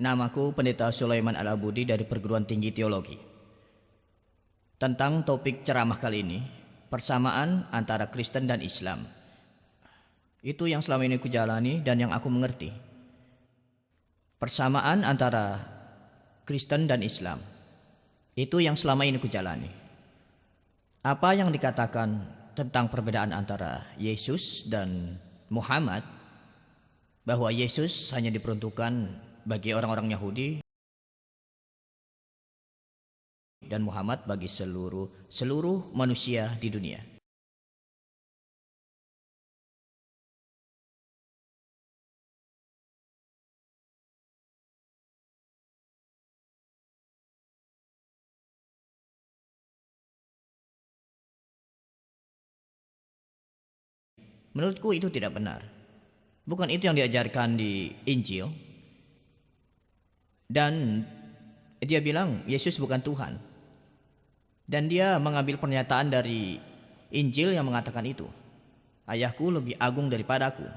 Namaku Pendeta Sulaiman Al-Abudi dari Perguruan Tinggi Teologi. Tentang topik ceramah kali ini, persamaan antara Kristen dan Islam. Itu yang selama ini kujalani dan yang aku mengerti. Persamaan antara Kristen dan Islam. Itu yang selama ini kujalani. Apa yang dikatakan tentang perbedaan antara Yesus dan Muhammad, bahwa Yesus hanya diperuntukkan bagi orang-orang Yahudi dan Muhammad bagi seluruh manusia di dunia. Menurutku itu tidak benar. Bukan itu yang diajarkan di Injil. Dan dia bilang Yesus bukan Tuhan. Dan dia mengambil pernyataan dari Injil yang mengatakan itu. Ayahku lebih agung daripadaku.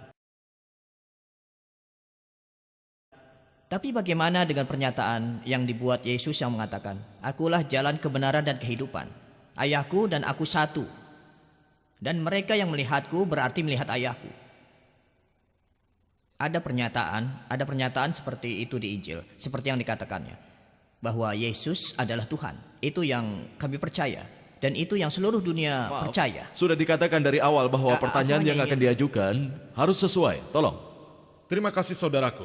Tapi bagaimana dengan pernyataan yang dibuat Yesus yang mengatakan, Akulah jalan kebenaran dan kehidupan. Ayahku dan aku satu. Dan mereka yang melihatku berarti melihat ayahku. Ada pernyataan seperti itu di Injil, seperti yang dikatakannya, bahwa Yesus adalah Tuhan. Itu yang kami percaya, dan itu yang seluruh dunia percaya. Sudah dikatakan dari awal bahwa pertanyaan yang akan diajukan harus sesuai. Tolong. Terima kasih saudaraku.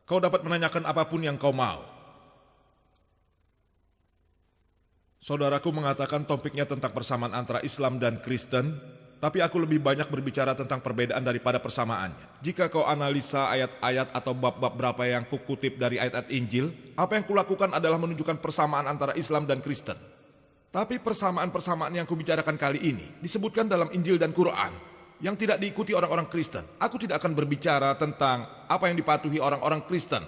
Kau dapat menanyakan apapun yang kau mau. Saudaraku mengatakan topiknya tentang persamaan antara Islam dan Kristen, tapi aku lebih banyak berbicara tentang perbedaan daripada persamaannya. Jika kau analisa ayat-ayat atau bab-bab berapa yang kukutip dari ayat-ayat Injil, apa yang kulakukan adalah menunjukkan persamaan antara Islam dan Kristen. Tapi persamaan-persamaan yang kubicarakan kali ini disebutkan dalam Injil dan Quran yang tidak diikuti orang-orang Kristen. Aku tidak akan berbicara tentang apa yang dipatuhi orang-orang Kristen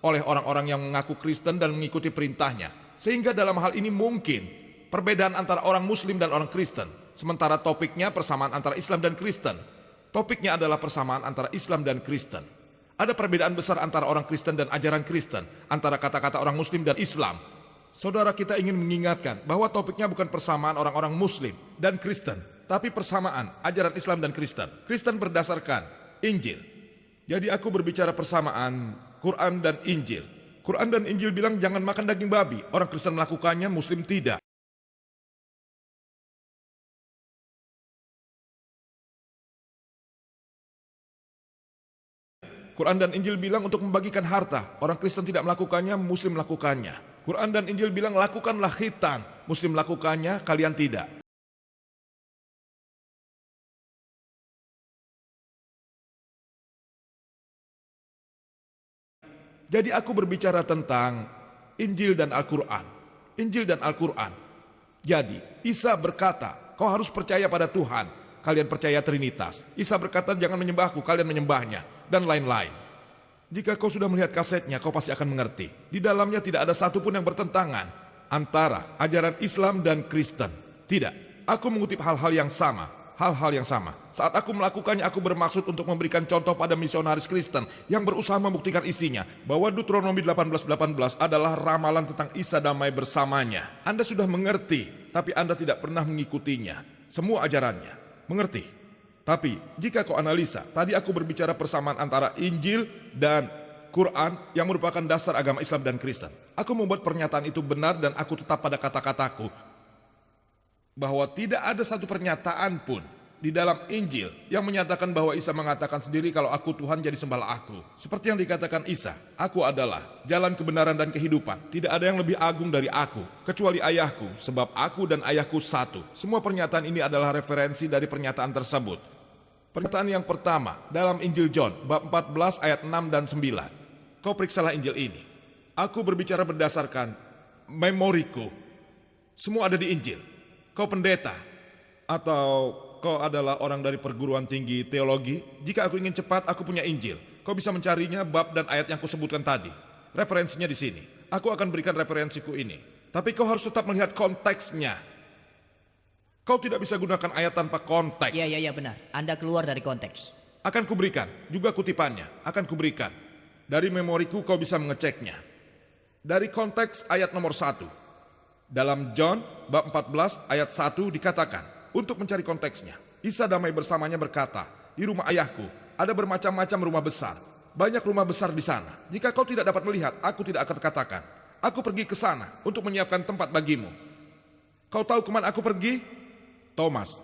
oleh orang-orang yang mengaku Kristen dan mengikuti perintahnya. Sehingga dalam hal ini mungkin perbedaan antara orang Muslim dan orang Kristen. Sementara topiknya persamaan antara Islam dan Kristen. Topiknya adalah persamaan antara Islam dan Kristen. Ada perbedaan besar antara orang Kristen dan ajaran Kristen, antara kata-kata orang Muslim dan Islam. Saudara, kita ingin mengingatkan bahwa topiknya bukan persamaan orang-orang Muslim dan Kristen, tapi persamaan ajaran Islam dan Kristen. Kristen berdasarkan Injil. Jadi aku berbicara persamaan Quran dan Injil. Quran dan Injil bilang jangan makan daging babi. Orang Kristen melakukannya, Muslim tidak. Quran dan Injil bilang untuk membagikan harta. Orang Kristen tidak melakukannya, Muslim melakukannya. Quran dan Injil bilang lakukanlah khitan. Muslim melakukannya, kalian tidak. Jadi aku berbicara tentang Injil dan Al-Quran. Injil dan Al-Quran. Jadi Isa berkata, kau harus percaya pada Tuhan. Kalian percaya Trinitas. Isa berkata, jangan menyembahku, kalian menyembahnya. Dan lain-lain. Jika kau sudah melihat kasetnya, kau pasti akan mengerti. Di dalamnya tidak ada satupun yang bertentangan antara ajaran Islam dan Kristen. Tidak. Aku mengutip hal-hal yang sama. Hal-hal yang sama. Saat aku melakukannya, aku bermaksud untuk memberikan contoh pada misionaris Kristen yang berusaha membuktikan isinya bahwa Deuteronomi 18:18 adalah ramalan tentang Isa damai bersamanya. Anda sudah mengerti, tapi Anda tidak pernah mengikutinya. Semua ajarannya. Mengerti? Tapi jika kau analisa, tadi aku berbicara persamaan antara Injil dan Quran yang merupakan dasar agama Islam dan Kristen. Aku membuat pernyataan itu benar dan aku tetap pada kata-kataku bahwa tidak ada satu pernyataan pun di dalam Injil yang menyatakan bahwa Isa mengatakan sendiri kalau aku Tuhan jadi sembahlah aku. Seperti yang dikatakan Isa, aku adalah jalan kebenaran dan kehidupan. Tidak ada yang lebih agung dari aku, kecuali ayahku, sebab aku dan ayahku satu. Semua pernyataan ini adalah referensi dari pernyataan tersebut. Pernyataan yang pertama dalam Injil John, bab 14 ayat 6 dan 9. Kau periksalah Injil ini. Aku berbicara berdasarkan memoriku. Semua ada di Injil. Kau pendeta, atau kau adalah orang dari perguruan tinggi teologi, jika aku ingin cepat, aku punya Injil. Kau bisa mencarinya bab dan ayat yang kusebutkan tadi. Referensinya di sini. Aku akan berikan referensiku ini. Tapi kau harus tetap melihat konteksnya. Kau tidak bisa gunakan ayat tanpa konteks. Iya, benar. Anda keluar dari konteks. Akan kuberikan, juga kutipannya, akan kuberikan. Dari memoriku kau bisa mengeceknya. Dari konteks ayat nomor 1. Dalam John bab 14 ayat 1 dikatakan, untuk mencari konteksnya, Isa damai bersamanya berkata, di rumah ayahku ada bermacam-macam rumah besar. Banyak rumah besar di sana. Jika kau tidak dapat melihat, aku tidak akan katakan. Aku pergi ke sana untuk menyiapkan tempat bagimu. Kau tahu kemana aku pergi? Thomas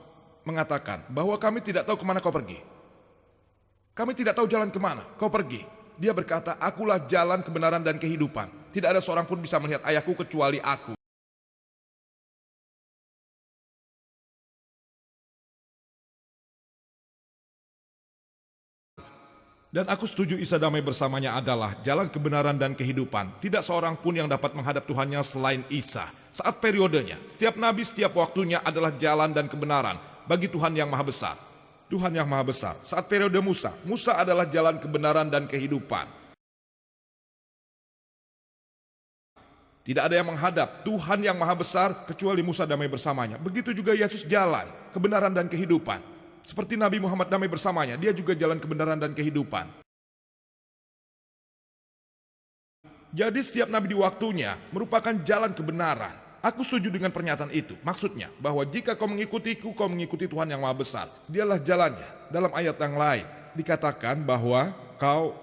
mengatakan bahwa kami tidak tahu kemana kau pergi. Kami tidak tahu jalan kemana kau pergi. Dia berkata, akulah jalan, kebenaran, dan kehidupan. Tidak ada seorang pun bisa melihat ayahku kecuali aku. Dan aku setuju Isa damai bersamanya adalah jalan kebenaran dan kehidupan. Tidak seorang pun yang dapat menghadap Tuhannya selain Isa. Saat periodenya, setiap nabi setiap waktunya adalah jalan dan kebenaran bagi Tuhan yang Maha Besar. Tuhan yang Maha Besar. Saat periode Musa, Musa adalah jalan kebenaran dan kehidupan. Tidak ada yang menghadap Tuhan yang Maha Besar kecuali Musa damai bersamanya. Begitu juga Yesus jalan, kebenaran dan kehidupan. Seperti Nabi Muhammad damai bersamanya, dia juga jalan kebenaran dan kehidupan. Jadi setiap nabi di waktunya merupakan jalan kebenaran. Aku setuju dengan pernyataan itu. Maksudnya bahwa jika kau mengikutiku, kau mengikuti Tuhan yang Maha Besar. Dialah jalannya. Dalam ayat yang lain dikatakan bahwa kau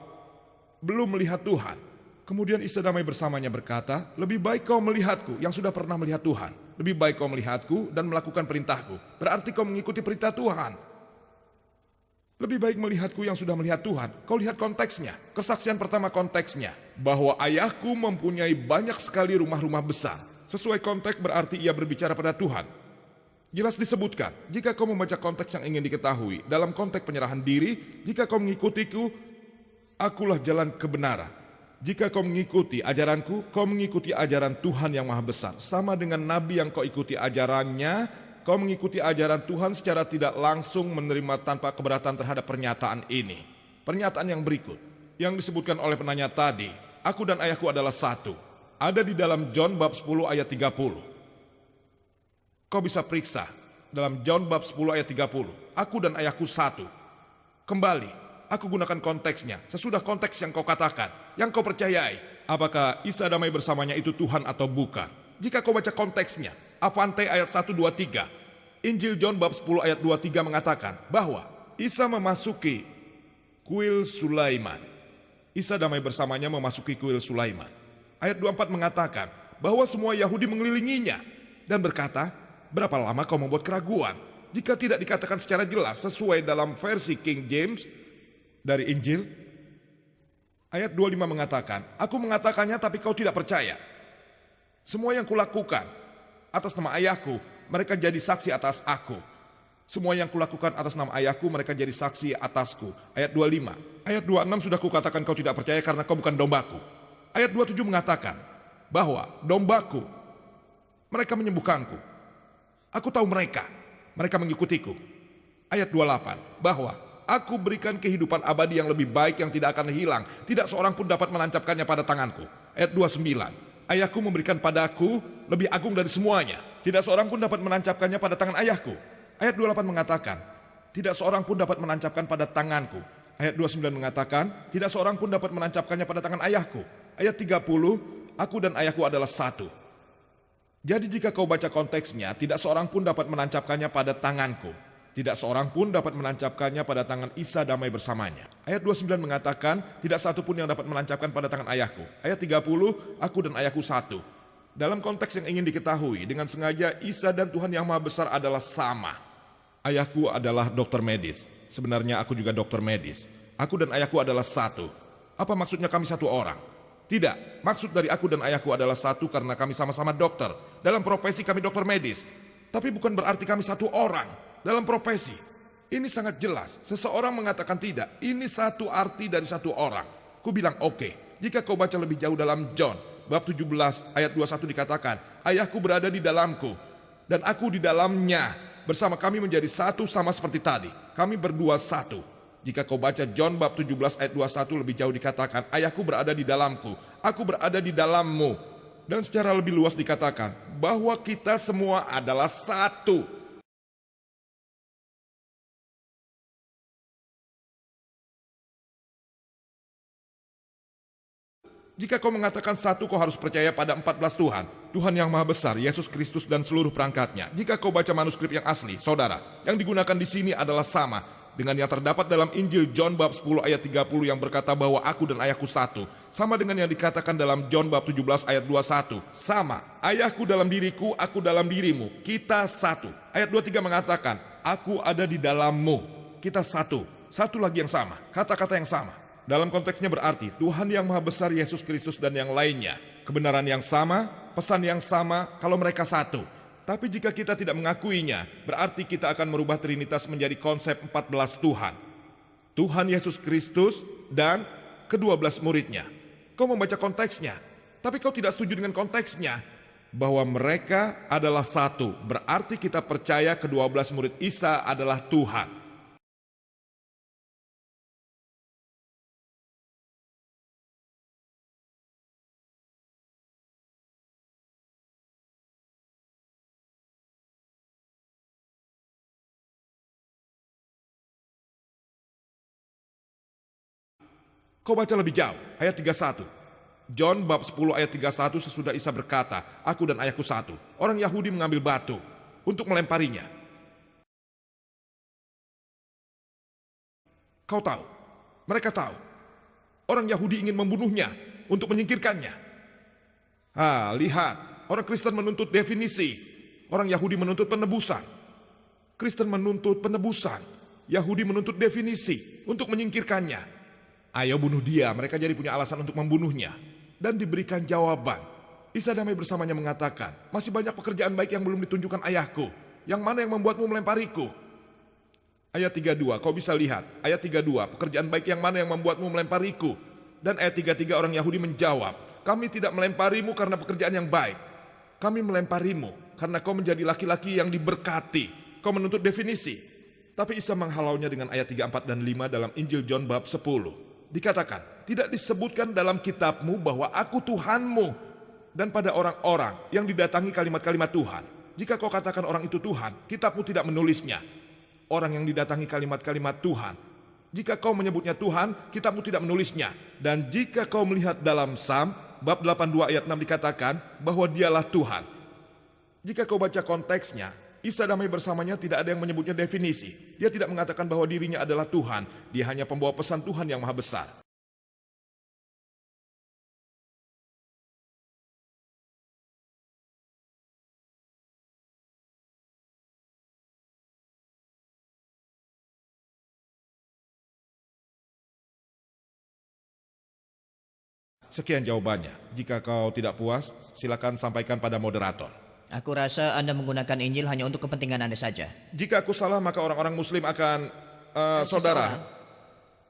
belum melihat Tuhan. Kemudian Isa damai bersamanya berkata, lebih baik kau melihatku yang sudah pernah melihat Tuhan. Lebih baik kau melihatku dan melakukan perintahku. Berarti kau mengikuti perintah Tuhan. Lebih baik melihatku yang sudah melihat Tuhan. Kau lihat konteksnya. Kesaksian pertama konteksnya. Bahwa ayahku mempunyai banyak sekali rumah-rumah besar. Sesuai konteks berarti ia berbicara pada Tuhan. Jelas disebutkan, jika kau membaca konteks yang ingin diketahui, dalam konteks penyerahan diri, jika kau mengikutiku, akulah jalan kebenaran. Jika kau mengikuti ajaranku, kau mengikuti ajaran Tuhan yang Maha Besar. Sama dengan nabi yang kau ikuti ajarannya, kau mengikuti ajaran Tuhan secara tidak langsung menerima tanpa keberatan terhadap pernyataan ini. Pernyataan yang berikut, yang disebutkan oleh penanya tadi, aku dan ayahku adalah satu. Ada di dalam John bab 10 ayat 30. Kau bisa periksa dalam John bab 10 ayat 30. Aku dan ayahku satu. Kembali, aku gunakan konteksnya. Sesudah konteks yang kau katakan, yang kau percayai. Apakah Isa damai bersamanya itu Tuhan atau bukan? Jika kau baca konteksnya, Avante ayat 1, 2, 3. Injil John bab 10 ayat 2, 3 mengatakan bahwa Isa memasuki kuil Sulaiman. Isa damai bersamanya memasuki kuil Sulaiman. Ayat 24 mengatakan bahwa semua Yahudi mengelilinginya dan berkata, berapa lama kau membuat keraguan? Jika tidak dikatakan secara jelas sesuai dalam versi King James dari Injil. Ayat 25 mengatakan, aku mengatakannya tapi kau tidak percaya. Semua yang kulakukan atas nama ayahku, mereka jadi saksi atas aku. Semua yang kulakukan atas nama ayahku, mereka jadi saksi atasku. Ayat 25. Ayat 26 sudah kukatakan kau tidak percaya karena kau bukan dombaku. Ayat 27 mengatakan bahwa dombaku, mereka menyembuhkanku. Aku tahu mereka mengikutiku. Ayat 28, bahwa aku berikan kehidupan abadi yang lebih baik yang tidak akan hilang. Tidak seorang pun dapat menancapkannya pada tanganku. Ayat 29, ayahku memberikan padaku lebih agung dari semuanya. Tidak seorang pun dapat menancapkannya pada tangan ayahku. Ayat 28 mengatakan, tidak seorang pun dapat menancapkan pada tanganku. Ayat 29 mengatakan, tidak seorang pun dapat menancapkannya pada tangan ayahku. Ayat 30, aku dan ayahku adalah satu. Jadi jika kau baca konteksnya, tidak seorang pun dapat menancapkannya pada tanganku. Tidak seorang pun dapat menancapkannya pada tangan Isa damai bersamanya. Ayat 29 mengatakan, tidak satu pun yang dapat menancapkan pada tangan ayahku. Ayat 30, aku dan ayahku satu. Dalam konteks yang ingin diketahui, dengan sengaja Isa dan Tuhan yang Maha Besar adalah sama. Ayahku adalah dokter medis. Sebenarnya aku juga dokter medis. Aku dan ayahku adalah satu. Apa maksudnya kami satu orang? Tidak, maksud dari aku dan ayahku adalah satu karena kami sama-sama dokter. Dalam profesi kami dokter medis. Tapi bukan berarti kami satu orang dalam profesi. Ini sangat jelas. Seseorang mengatakan tidak. Ini satu arti dari satu orang. Ku bilang oke. Jika kau baca lebih jauh dalam John bab 17 ayat 21 dikatakan, ayahku berada di dalamku dan aku di dalamnya. Bersama kami menjadi satu sama seperti tadi. Kami berdua satu. Jika kau baca John bab 17 ayat 21 lebih jauh dikatakan, ayahku berada di dalamku, aku berada di dalammu. Dan secara lebih luas dikatakan bahwa kita semua adalah satu. Jika kau mengatakan satu, kau harus percaya pada 14 Tuhan. Tuhan yang Maha Besar, Yesus Kristus dan seluruh perangkatnya. Jika kau baca manuskrip yang asli, saudara, yang digunakan di sini adalah sama dengan yang terdapat dalam Injil John bab 10 ayat 30 yang berkata bahwa aku dan ayahku satu. Sama dengan yang dikatakan dalam John bab 17 ayat 21. Sama, ayahku dalam diriku, aku dalam dirimu. Kita satu. Ayat 23 mengatakan, aku ada di dalammu. Kita satu. Satu lagi yang sama. Kata-kata yang sama. Dalam konteksnya berarti Tuhan yang Maha Besar, Yesus Kristus dan yang lainnya. Kebenaran yang sama, pesan yang sama kalau mereka satu. Tapi jika kita tidak mengakuinya, berarti kita akan merubah Trinitas menjadi konsep 14 Tuhan. Tuhan Yesus Kristus dan ke-12 muridnya. Kau membaca konteksnya, tapi kau tidak setuju dengan konteksnya. Bahwa mereka adalah satu, berarti kita percaya ke-12 murid Isa adalah Tuhan. Kau baca lebih jauh, ayat 31. John bab 10 ayat 31 sesudah Isa berkata, aku dan ayahku satu. Orang Yahudi mengambil batu untuk melemparinya. Kau tahu, mereka tahu. Orang Yahudi ingin membunuhnya untuk menyingkirkannya. Lihat, orang Kristen menuntut definisi. Orang Yahudi menuntut penebusan. Kristen menuntut penebusan. Yahudi menuntut definisi untuk menyingkirkannya. Ayo bunuh dia, mereka jadi punya alasan untuk membunuhnya. Dan diberikan jawaban. Isa damai bersamanya mengatakan, masih banyak pekerjaan baik yang belum ditunjukkan ayahku. Yang mana yang membuatmu melempariku? Ayat 32, kau bisa lihat. Ayat 32, pekerjaan baik yang mana yang membuatmu melempariku? Dan ayat 33 orang Yahudi menjawab, kami tidak melemparimu karena pekerjaan yang baik. Kami melemparimu karena kau menjadi laki-laki yang diberkati. Kau menuntut definisi. Tapi Isa menghalaunya dengan ayat 34 dan 5 dalam Injil John bab 10. Dikatakan, tidak disebutkan dalam kitabmu bahwa aku Tuhanmu. Dan pada orang-orang yang didatangi kalimat-kalimat Tuhan. Jika kau katakan orang itu Tuhan, kitabmu tidak menulisnya. Orang yang didatangi kalimat-kalimat Tuhan. Jika kau menyebutnya Tuhan, kitabmu tidak menulisnya. Dan jika kau melihat dalam Sam, bab 82 ayat 6 dikatakan bahwa dialah Tuhan. Jika kau baca konteksnya, Isa damai bersamanya tidak ada yang menyebutnya definisi. Dia tidak mengatakan bahwa dirinya adalah Tuhan. Dia hanya pembawa pesan Tuhan yang Maha Besar. Sekian jawabannya. Jika kau tidak puas, silakan sampaikan pada moderator. Aku rasa Anda menggunakan Injil hanya untuk kepentingan Anda saja. Jika aku salah, maka orang-orang Muslim akan... saudara.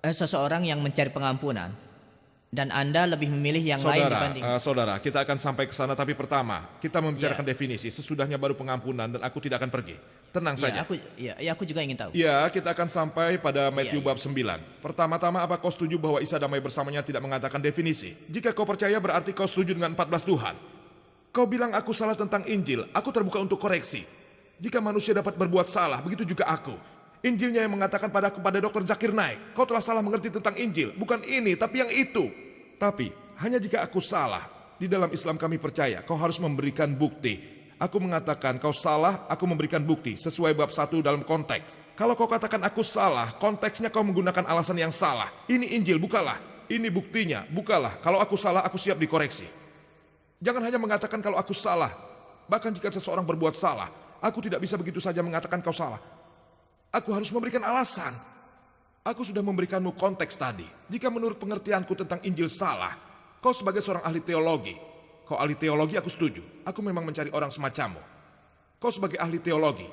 Seseorang yang mencari pengampunan. Dan Anda lebih memilih yang lain dibanding... Saudara, kita akan sampai ke sana. Tapi pertama, kita membicarakan definisi. Sesudahnya baru pengampunan dan aku tidak akan pergi. Tenang saja. Aku juga ingin tahu. Ya, kita akan sampai pada Matthew bab 9. Pertama-tama, apa kau setuju bahwa Isa damai bersamanya tidak mengatakan definisi? Jika kau percaya, berarti kau setuju dengan 14 Tuhan. Kau bilang aku salah tentang Injil, aku terbuka untuk koreksi. Jika manusia dapat berbuat salah, begitu juga aku. Injilnya yang mengatakan padaku pada Dr. Zakir Naik, kau telah salah mengerti tentang Injil, bukan ini, tapi yang itu. Tapi, hanya jika aku salah, di dalam Islam kami percaya, kau harus memberikan bukti. Aku mengatakan kau salah, aku memberikan bukti, sesuai bab 1 dalam konteks. Kalau kau katakan aku salah, konteksnya kau menggunakan alasan yang salah. Ini Injil, bukalah. Ini buktinya, bukalah. Kalau aku salah, aku siap dikoreksi. Jangan hanya mengatakan kalau aku salah. Bahkan jika seseorang berbuat salah, aku tidak bisa begitu saja mengatakan kau salah. Aku harus memberikan alasan. Aku sudah memberikanmu konteks tadi. Jika menurut pengertianku tentang Injil salah, kau sebagai seorang ahli teologi. Kau ahli teologi, aku setuju. Aku memang mencari orang semacammu. Kau sebagai ahli teologi.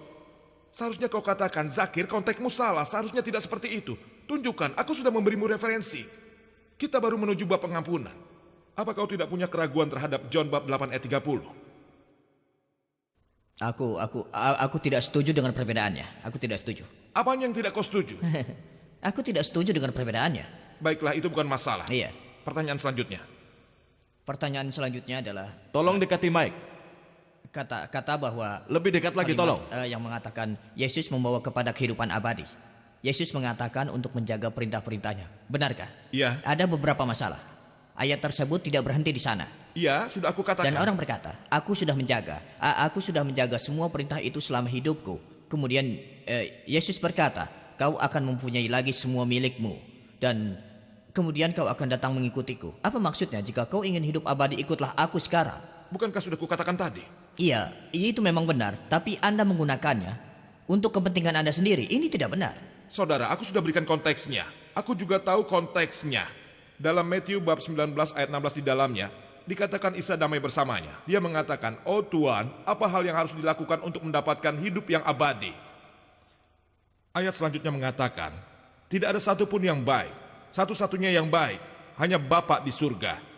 Seharusnya kau katakan, Zakir, konteksmu salah. Seharusnya tidak seperti itu. Tunjukkan, aku sudah memberimu referensi. Kita baru menuju bab pengampunan. Apa kau tidak punya keraguan terhadap John bab 8 ayat 30? Aku tidak setuju dengan perbedaannya. Aku tidak setuju. Apanya yang tidak kau setuju? Aku tidak setuju dengan perbedaannya. Baiklah, itu bukan masalah. Iya. Pertanyaan selanjutnya. Pertanyaan selanjutnya adalah... Tolong dekati mic. Kata bahwa... Lebih dekat lagi, tolong. Yang mengatakan Yesus membawa kepada kehidupan abadi. Yesus mengatakan untuk menjaga perintah-perintahnya. Benarkah? Iya. Ada beberapa masalah. Ayat tersebut tidak berhenti di sana. Iya, sudah aku katakan. Dan orang berkata, aku sudah menjaga semua perintah itu selama hidupku. Kemudian Yesus berkata, kau akan mempunyai lagi semua milikmu. Dan kemudian kau akan datang mengikutiku. Apa maksudnya? Jika kau ingin hidup abadi, ikutlah aku sekarang. Bukankah sudah kukatakan tadi? Iya, itu memang benar. Tapi Anda menggunakannya untuk kepentingan Anda sendiri. Ini tidak benar. Saudara, aku sudah berikan konteksnya. Aku juga tahu konteksnya. Dalam Matius bab 19 ayat 16 di dalamnya, dikatakan Isa damai bersamanya. Dia mengatakan, oh Tuhan, apa hal yang harus dilakukan untuk mendapatkan hidup yang abadi? Ayat selanjutnya mengatakan, tidak ada satupun yang baik. Satu-satunya yang baik, hanya Bapa di surga.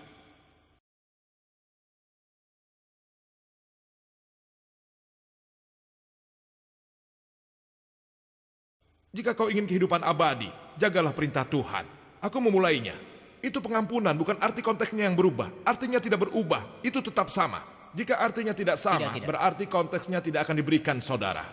Jika kau ingin kehidupan abadi, jagalah perintah Tuhan. Aku memulainya. Itu pengampunan, bukan arti konteksnya yang berubah. Artinya tidak berubah, itu tetap sama. Jika artinya tidak sama, Tidak. berarti konteksnya tidak akan diberikan, saudara.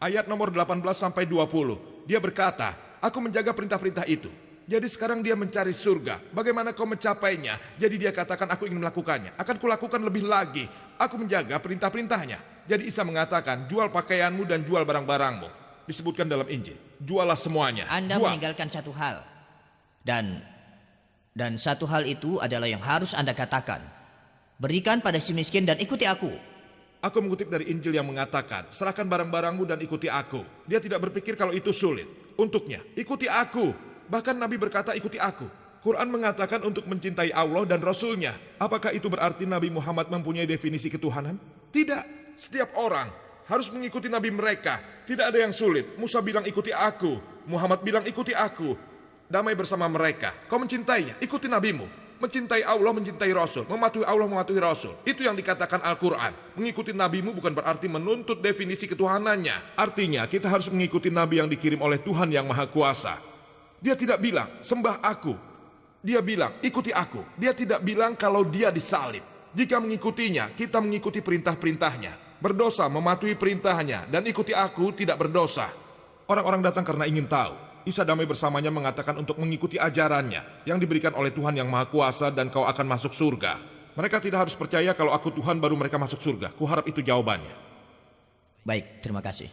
Ayat nomor 18 sampai 20, dia berkata, aku menjaga perintah-perintah itu. Jadi sekarang dia mencari surga. Bagaimana kau mencapainya? Jadi dia katakan, aku ingin melakukannya. Akan kulakukan lebih lagi. Aku menjaga perintah-perintahnya. Jadi Isa mengatakan, jual pakaianmu dan jual barang-barangmu. Disebutkan dalam Injil, jualah semuanya. Anda Jual. meninggalkan satu hal. Dan satu hal itu adalah yang harus Anda katakan. Berikan pada si miskin dan ikuti aku. Aku mengutip dari Injil yang mengatakan, serahkan barang-barangmu dan ikuti aku. Dia tidak berpikir kalau itu sulit. Untuknya, ikuti aku. Bahkan Nabi berkata, ikuti aku. Quran mengatakan untuk mencintai Allah dan Rasul-Nya. Apakah itu berarti Nabi Muhammad mempunyai definisi ketuhanan? Tidak. Setiap orang harus mengikuti Nabi mereka. Tidak ada yang sulit. Musa bilang ikuti aku. Muhammad bilang ikuti aku. Damai bersama mereka. Kau mencintainya, ikuti nabimu. Mencintai Allah, mencintai Rasul. Mematuhi Allah, mematuhi Rasul. Itu yang dikatakan Al-Quran. Mengikuti nabimu bukan berarti menuntut definisi ketuhanannya. Artinya kita harus mengikuti nabi yang dikirim oleh Tuhan yang Maha Kuasa. Dia tidak bilang, sembah aku. Dia bilang, ikuti aku. Dia tidak bilang kalau dia disalib. Jika mengikutinya, kita mengikuti perintah-perintahnya. Berdosa mematuhi perintahnya dan ikuti aku tidak berdosa. Orang-orang datang karena ingin tahu. Isa damai bersamanya mengatakan untuk mengikuti ajarannya yang diberikan oleh Tuhan yang Maha Kuasa dan kau akan masuk surga. Mereka tidak harus percaya kalau aku Tuhan baru mereka masuk surga. Kuharap itu jawabannya. Baik, terima kasih.